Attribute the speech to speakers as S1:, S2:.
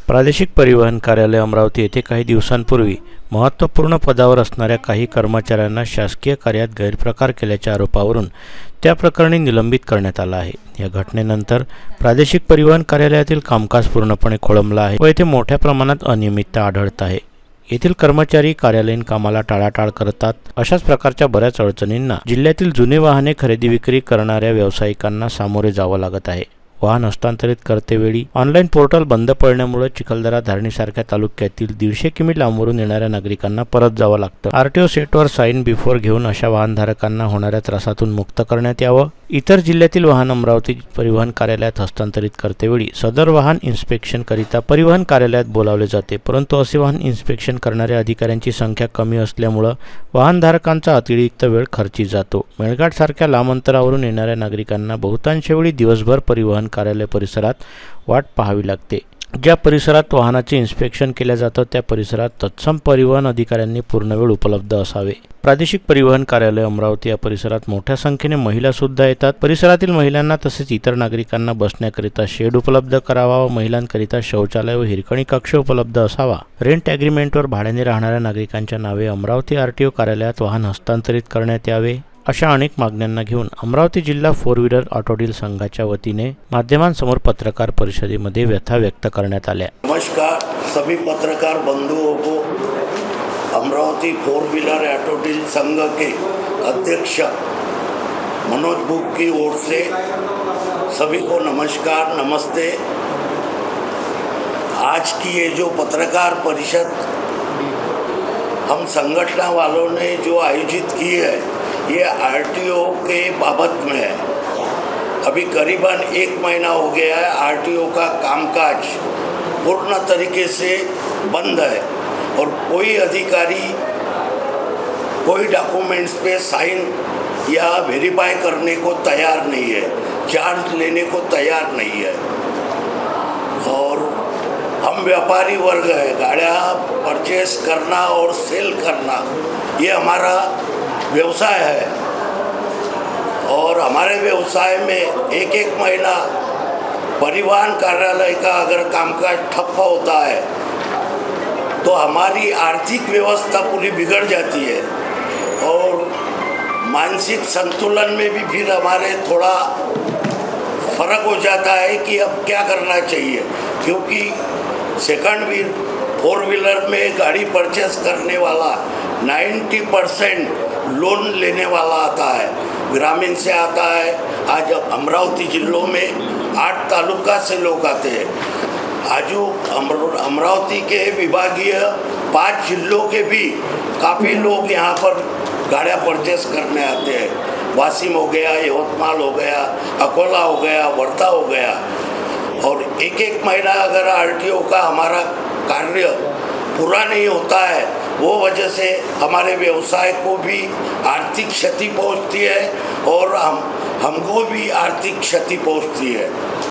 S1: प्रादेशिक परिवहन कार्यालय अमरावती येथे काही दिवसांपूर्वी महत्त्वपूर्ण पदावर असणाऱ्या काही कर्मचाऱ्यांना शासकीय कार्यात गैरप्रकार केल्याच्या आरोपावरून त्या प्रकरणी निलंबित करण्यात आलं आहे। या घटनेनंतर प्रादेशिक परिवहन कार्यालयातील कामकाज पूर्णपणे खोळंबलं आहे व येथे मोठ्या प्रमाणात अनियमितता आढळत आहे। येथील कर्मचारी कार्यालयीन कामाला टाळाटाळ करतात। अशाच प्रकारच्या बऱ्याच अडचणींना जिल्ह्यातील जुने वाहने खरेदी विक्री करणाऱ्या व्यावसायिकांना सामोरे जावं लागत आहे। वाहन हस्तांतरित करतेवेळी ऑनलाईन पोर्टल बंद पडल्यामुळे चिखलदरा धारणीसारख्या तालुक्यातील 150 किमी लांबवरून येणाऱ्या नागरिकांना परत जावं लागतं। आरटीओ सेटवर साइन बिफोर घेऊन अशा वाहनधारकांना होणाऱ्या त्रासातून मुक्त करण्यात यावं। इतर जिल्ह्यातील वाहन अमरावती परिवहन कार्यालयात हस्तांतरित करतेवेळी सदर वाहन इन्स्पेक्शन करिता परिवहन कार्यालयात बोलावले जाते, परंतु असे वाहन इन्स्पेक्शन करणाऱ्या अधिकाऱ्यांची संख्या कमी असल्यामुळे वाहनधारकांचा अतिरिक्त वेळ खर्ची जातो। मेळघाट सारख्या लांब अंतरावरून येणाऱ्या नागरिकांना बहुतांश वेळी दिवसभर परिवहन कार्यालय परिसरात वाट पाहावी लागते। ज्या परिसरात वाहनाचे इन्स्पेक्शन केले जाते त्या परिसरात तत्सम परिवहन अधिकाऱ्यांनी पूर्ण वेळ उपलब्ध असावे। प्रादेशिक परिवहन कार्यालय अमरावती या परिसरात मोठ्या संख्येने महिला सुद्धा येतात। परिसरातील महिलांना तसेच इतर नागरिकांना बसण्याकरिता शेड उपलब्ध करावा व महिलांकरिता शौचालय व हिरकणी कक्ष उपलब्ध असावा। रेंट ॲग्रीमेंटवर भाड्याने राहणाऱ्या नागरिकांच्या नावे अमरावती आरटीओ कार्यालयात वाहन हस्तांतरित करण्यात यावे। अशा अनेक मागण्यांना घेऊन अमरावती जिल्हा 4 व्हीलर ऑटो डील संघाच्या वतीने माध्यमांसमोर पत्रकार परिषदेमध्ये व्यथा व्यक्त करण्यात आल्या।
S2: नमस्कार सभी पत्रकार बंधुओं को। अमरावती 4 व्हीलर ऑटो डील संघ के अध्यक्ष मनोज बुक की ओर से सभी को नमस्कार नमस्ते। आज की ये जो पत्रकार परिषद हम संगठन वालों ने जो आयोजित की है ये आरटीओ के बाबत में है। अभी करीबन 1 महीना हो गया है आरटीओ का कामकाज पूर्ण तरीके से बंद है और कोई अधिकारी कोई डॉक्यूमेंट्स पे साइन या वेरीफाई करने को तैयार नहीं है, चार्ज लेने को तैयार नहीं है। और हम व्यापारी वर्ग है, गाड़ियाँ परचेस करना और सेल करना ये हमारा व्यवसाय है और हमारे व्यवसाय में एक महीना परिवहन कार्यालय का अगर कामकाज ठप्प होता है तो हमारी आर्थिक व्यवस्था पूरी बिगड़ जाती है और मानसिक संतुलन में भी फिर हमारे थोड़ा फर्क हो जाता है कि अब क्या करना चाहिए, क्योंकि सेकंड व्हील 4 व्हीलर में गाड़ी परचेस करने वाला 90% लोन लेने वाला आता है, ग्रामीण से आता है। आज अमरावती जिलों में 8 तालुका से लोग आते हैं। आज अमरावती के विभागीय 5 जिलों के भी काफ़ी लोग यहाँ पर गाड़ियाँ परचेस करने आते हैं। वासिम हो गया, यवतमाल हो गया, अकोला हो गया, वर्धा हो गया। और एक महीना अगर आरटीओ का हमारा कार्य पूरा नहीं होता है वो वजह से हमारे व्यवसाय को भी आर्थिक क्षति पहुंचती है और हमको भी आर्थिक क्षति पहुंचती है।